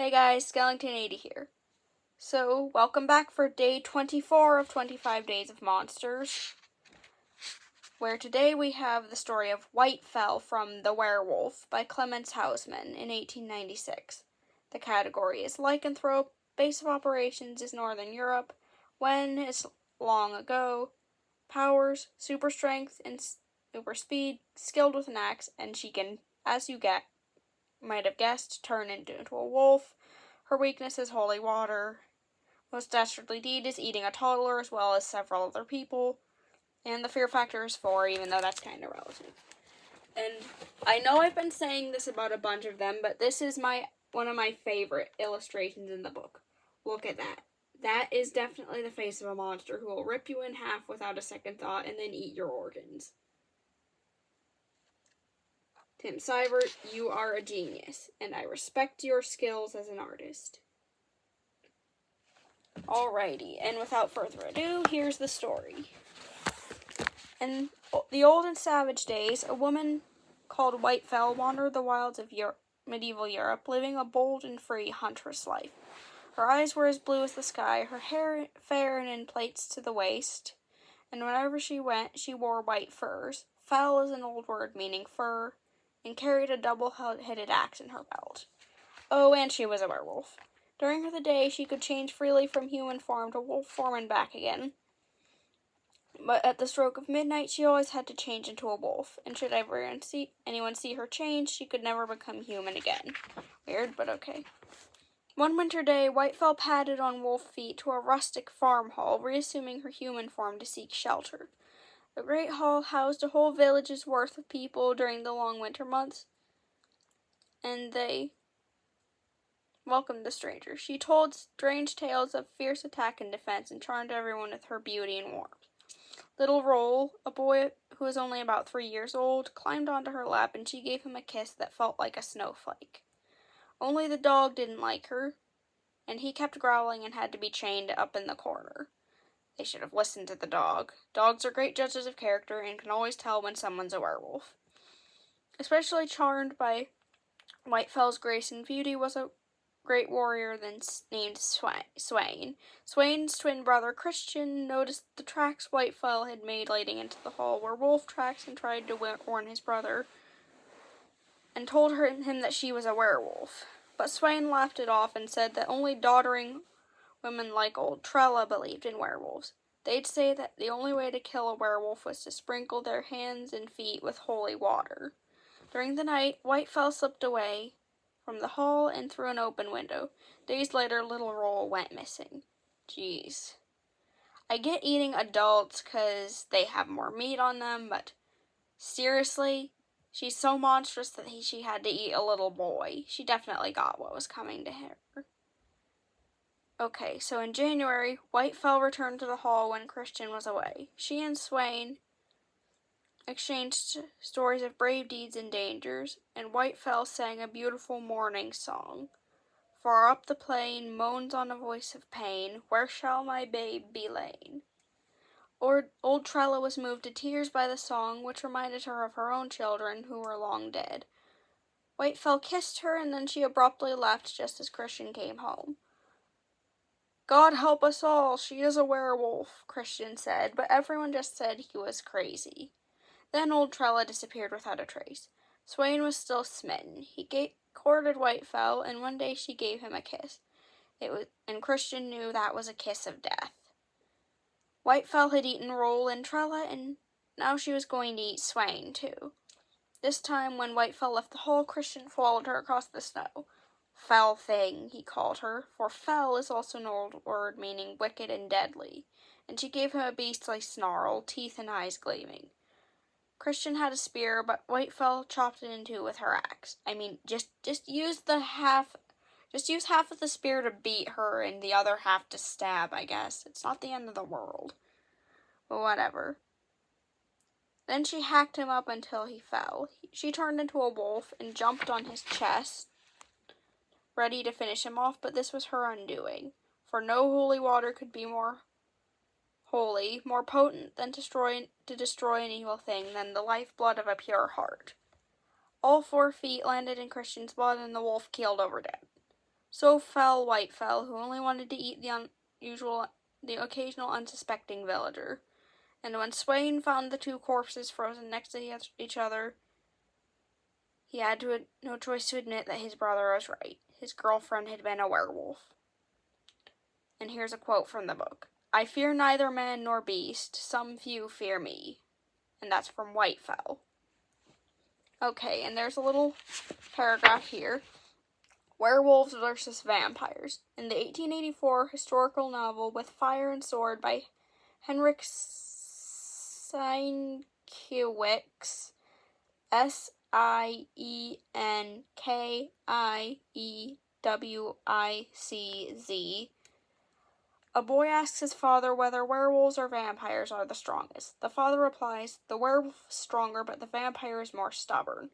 Hey guys, Skellington80 here. So, welcome back for day 24 of 25 Days of Monsters, where today we have the story of Whitefell from The Werewolf by Clemens Hausmann in 1896. The category is lycanthrope, base of operations is Northern Europe, when is long ago, powers, super strength and super speed, skilled with an axe, and she can, as you might have guessed, turn into a wolf. Her weakness is holy water. Most dastardly deed is eating a toddler as well as several other people. And the fear factor is 4, even though that's kind of relative. And I know I've been saying this about a bunch of them, but this is one of my favorite illustrations in the book. Look at that. That is definitely the face of a monster who will rip you in half without a second thought and then eat your organs. Tim Seibert, you are a genius, and I respect your skills as an artist. Alrighty, and without further ado, here's the story. In the old and savage days, a woman called Whitefell wandered the wilds of medieval Europe, living a bold and free huntress life. Her eyes were as blue as the sky, her hair fair and in plaits to the waist, and wherever she went, she wore white furs. Fell is an old word meaning fur, and carried a double-headed axe in her belt. Oh, and she was a werewolf. During the day, she could change freely from human form to wolf form and back again. But at the stroke of midnight, she always had to change into a wolf, and should anyone see her change, she could never become human again. Weird, but okay. One winter day, Whitefell padded on wolf feet to a rustic farm hall, reassuming her human form to seek shelter. The great hall housed a whole village's worth of people during the long winter months, and they welcomed the stranger. She told strange tales of fierce attack and defense, and charmed everyone with her beauty and warmth. Little Roll, a boy who was only about 3 years old, climbed onto her lap, and she gave him a kiss that felt like a snowflake. Only the dog didn't like her, and he kept growling and had to be chained up in the corner. They should have listened to the dog. Dogs are great judges of character and can always tell when someone's a werewolf. Especially charmed by Whitefell's grace and beauty was a great warrior named Swain. Swain's twin brother Christian noticed the tracks Whitefell had made leading into the hall were wolf tracks and tried to warn his brother and told him that she was a werewolf. But Swain laughed it off and said that only doddering women like old Trella believed in werewolves. They'd say that the only way to kill a werewolf was to sprinkle their hands and feet with holy water. During the night, Whitefell slipped away from the hall and through an open window. Days later, Little Roll went missing. Jeez. I get eating adults because they have more meat on them, but seriously, she's so monstrous that she had to eat a little boy. She definitely got what was coming to her. Okay, so in January, Whitefell returned to the hall when Christian was away. She and Swain exchanged stories of brave deeds and dangers, and Whitefell sang a beautiful morning song. Far up the plain moans on a voice of pain, where shall my babe be lain? Old Trella was moved to tears by the song, which reminded her of her own children who were long dead. Whitefell kissed her, and then she abruptly left just as Christian came home. God help us all, she is a werewolf, Christian said, but everyone just said he was crazy. Then old Trella disappeared without a trace. Swain was still smitten. He courted Whitefell, and one day she gave him a kiss. And Christian knew that was a kiss of death. Whitefell had eaten Roll and Trella, and now she was going to eat Swain, too. This time, when Whitefell left the hall, Christian followed her across the snow. Fell thing, he called her, for fell is also an old word meaning wicked and deadly, and she gave him a beastly snarl, teeth and eyes gleaming. Christian had a spear, but Whitefell chopped it in two with her axe. I mean, just use half of the spear to beat her and the other half to stab, I guess. It's not the end of the world. But whatever. Then she hacked him up until he fell. She turned into a wolf and jumped on his chest, ready to finish him off, but this was her undoing. For no holy water could be more holy, more potent than to destroy an evil thing than the lifeblood of a pure heart. All 4 feet landed in Christian's blood, and the wolf keeled over dead. So fell White fell, who only wanted to eat the occasional unsuspecting villager. And when Swain found the two corpses frozen next to each other, he had no choice to admit that his brother was right. His girlfriend had been a werewolf. And here's a quote from the book. "I fear neither man nor beast, some few fear me." And that's from Whitefell. Okay, and there's a little paragraph here. Werewolves versus Vampires. In the 1884 historical novel With Fire and Sword by Henrik Sienkiewicz, Sienkiewicz, a boy asks his father whether werewolves or vampires are the strongest. The father replies, "The werewolf is stronger, but the vampire is more stubborn.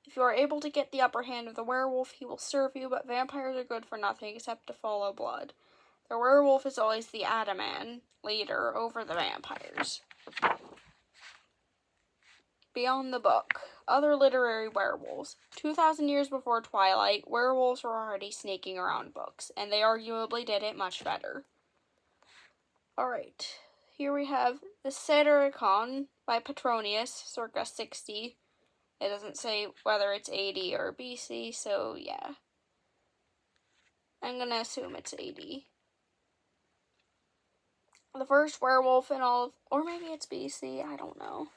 If you are able to get the upper hand of the werewolf, he will serve you, but vampires are good for nothing except to follow blood. The werewolf is always the Adaman leader over the vampires." Beyond the book. Other literary werewolves. 2,000 years before Twilight, werewolves were already sneaking around books, and they arguably did it much better. Alright, here we have the Satyricon by Petronius, circa 60. It doesn't say whether it's AD or BC, so yeah. I'm gonna assume it's AD. The first werewolf in all of, or maybe it's BC, I don't know.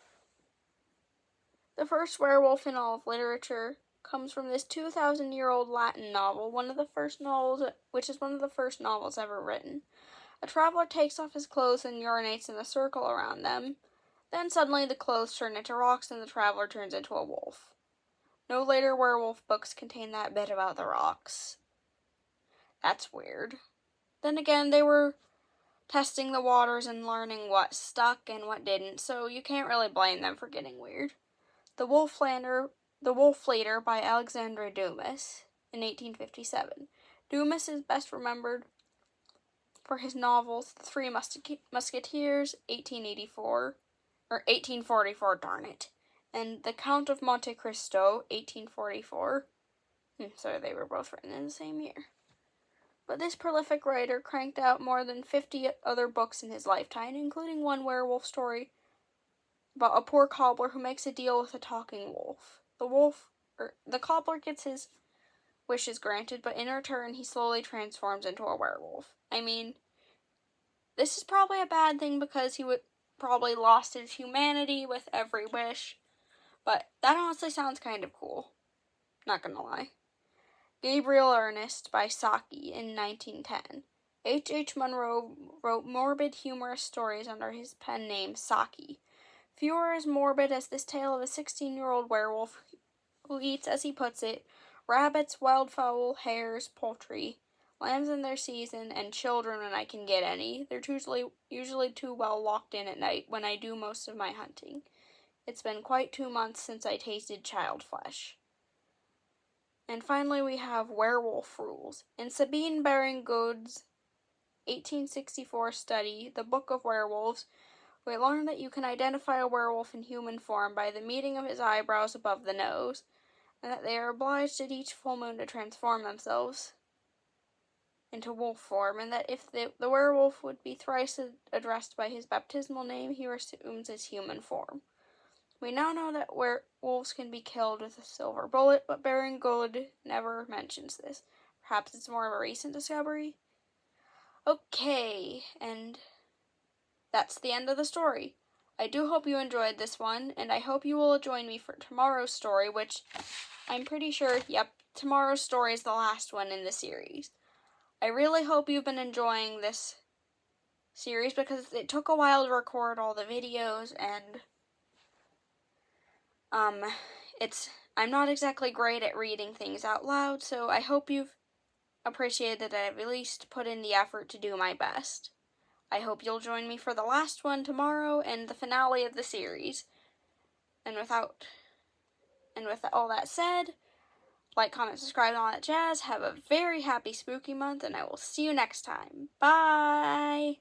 The first werewolf in all of literature comes from this 2,000-year-old Latin novel, which is one of the first novels ever written. A traveler takes off his clothes and urinates in a circle around them. Then suddenly the clothes turn into rocks and the traveler turns into a wolf. No later werewolf books contain that bit about the rocks. That's weird. Then again, they were testing the waters and learning what stuck and what didn't, so you can't really blame them for getting weird. The Wolf Leader by Alexandre Dumas in 1857. Dumas is best remembered for his novels The Three Musketeers, 1844, darn it, and The Count of Monte Cristo, 1844. So they were both written in the same year. But this prolific writer cranked out more than 50 other books in his lifetime, including one werewolf story about a poor cobbler who makes a deal with a talking wolf. The cobbler gets his wishes granted, but in return he slowly transforms into a werewolf. I mean, this is probably a bad thing because he would probably lost his humanity with every wish, but that honestly sounds kind of cool. Not gonna lie. Gabriel Ernest by Saki in 1910. H. Munro wrote morbid, humorous stories under his pen name Saki. Few are as morbid as this tale of a 16-year-old werewolf who eats, as he puts it, rabbits, wildfowl, hares, poultry, lambs in their season, and children when I can get any. They're usually too well locked in at night when I do most of my hunting. It's been quite 2 months since I tasted child flesh. And finally we have Werewolf Rules. In Sabine Baring-Good's 1864 study, The Book of Werewolves, we learn that you can identify a werewolf in human form by the meeting of his eyebrows above the nose, and that they are obliged at each full moon to transform themselves into wolf form, and that if the werewolf would be thrice addressed by his baptismal name, he assumes his human form. We now know that werewolves can be killed with a silver bullet, but Baring-Gould never mentions this. Perhaps it's more of a recent discovery? Okay, and that's the end of the story. I do hope you enjoyed this one, and I hope you will join me for tomorrow's story, which I'm pretty sure, tomorrow's story is the last one in the series. I really hope you've been enjoying this series because it took a while to record all the videos, and I'm not exactly great at reading things out loud, so I hope you've appreciated that I've at least put in the effort to do my best. I hope you'll join me for the last one tomorrow and the finale of the series. And with all that said, like, comment, subscribe, and all that jazz. Have a very happy spooky month, and I will see you next time. Bye!